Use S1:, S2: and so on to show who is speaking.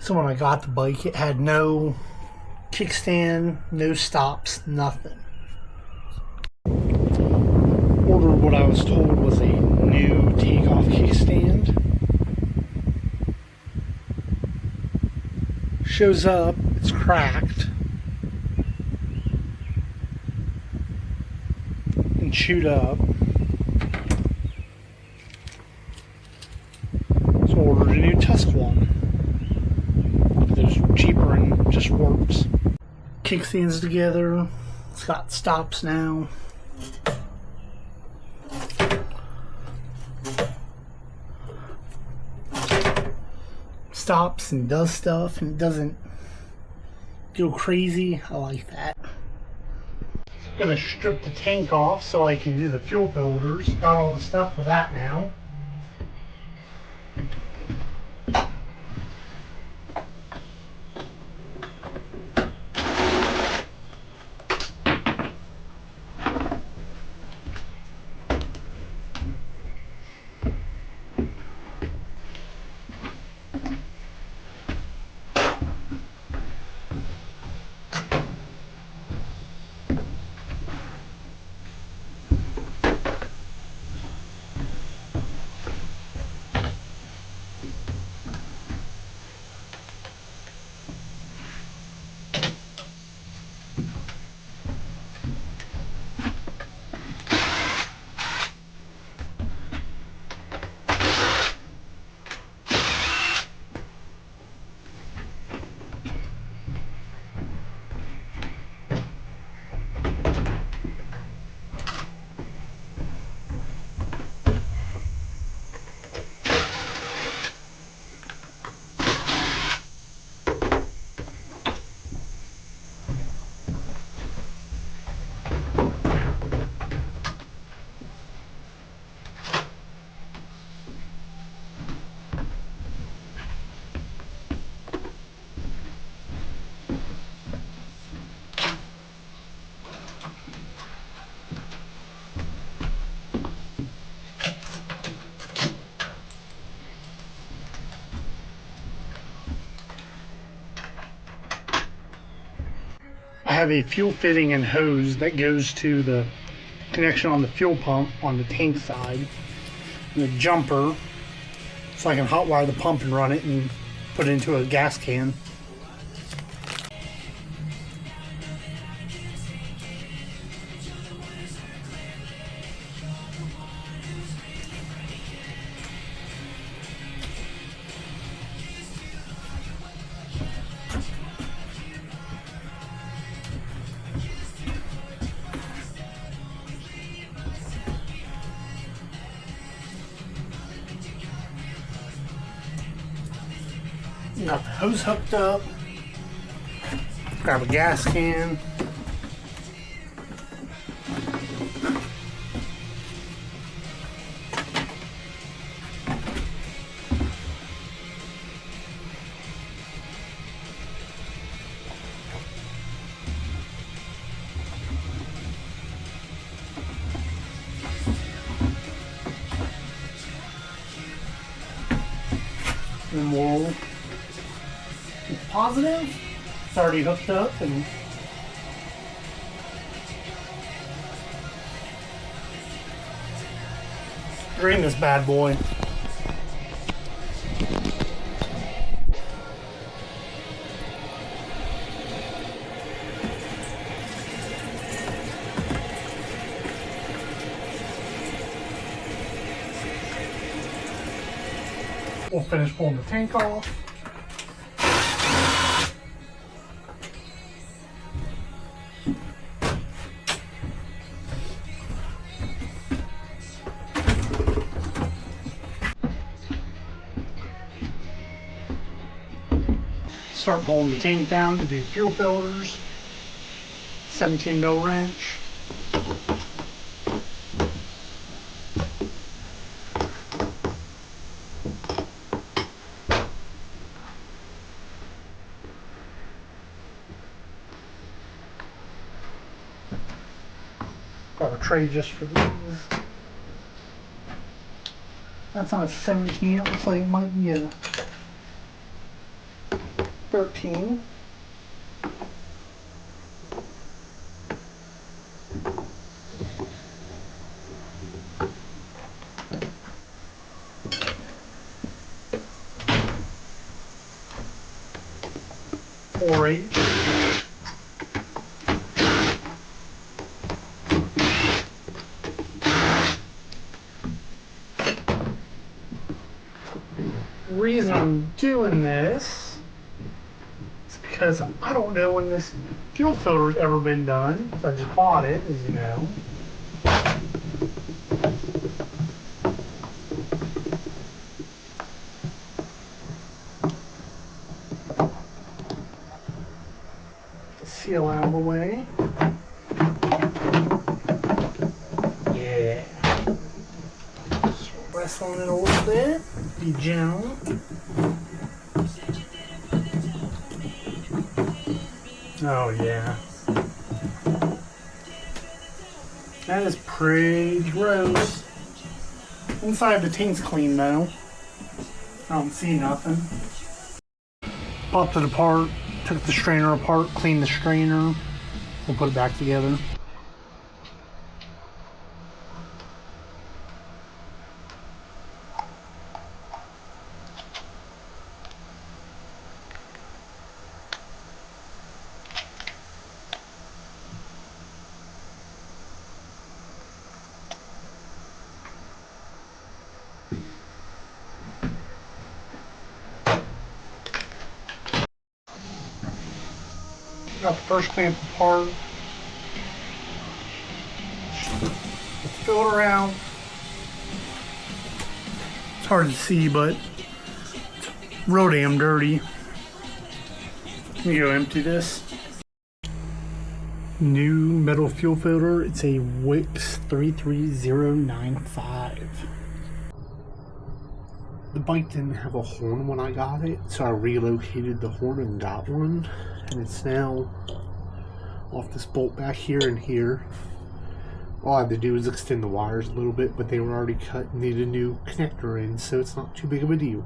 S1: So when I got the bike, it had no kickstand, no stops, nothing. Ordered what I was told was a new takeoff kickstand. Shows up, it's cracked and chewed up. So ordered a new Tusk one. It's cheaper and just works. Kickstands together. It's got stops now. Stops and does stuff and it doesn't go crazy. I like that. I'm gonna strip the tank off so I can do the fuel filters. Got all the stuff for that now. I have a fuel fitting and hose that goes to the connection on the fuel pump on the tank side, and a jumper so I can hotwire the pump and run it and put it into a gas can. Got the hose hooked up. Grab a gas can. And we'll positive. It's already hooked up and drain this bad boy. We'll finish pulling the tank off. Start pulling the tank down to do fuel filters. 17 mil wrench. Got a tray just for these. That's on a 17. It looks like it might be a 13. Or 8. Reason I'm doing this is because I don't know when this fuel filter's ever been done. So I just bought it, as you know. Seal out of the way. Yeah. Just rest on it a little bit. Be gentle. Oh yeah. That is pretty gross. Inside the tank's clean though. I don't see nothing. Popped it apart, took the strainer apart, cleaned the strainer. We'll put it back together. Got the first clamp apart. Let's fill it around. It's hard to see, but it's real damn dirty. Let me go empty this. New metal fuel filter. It's a Wix 33095. The bike didn't have a horn when I got it, so I relocated the horn and got one. And it's now off this bolt back here and here. All I had to do was extend the wires a little bit, but they were already cut and needed a new connector in, so it's not too big of a deal.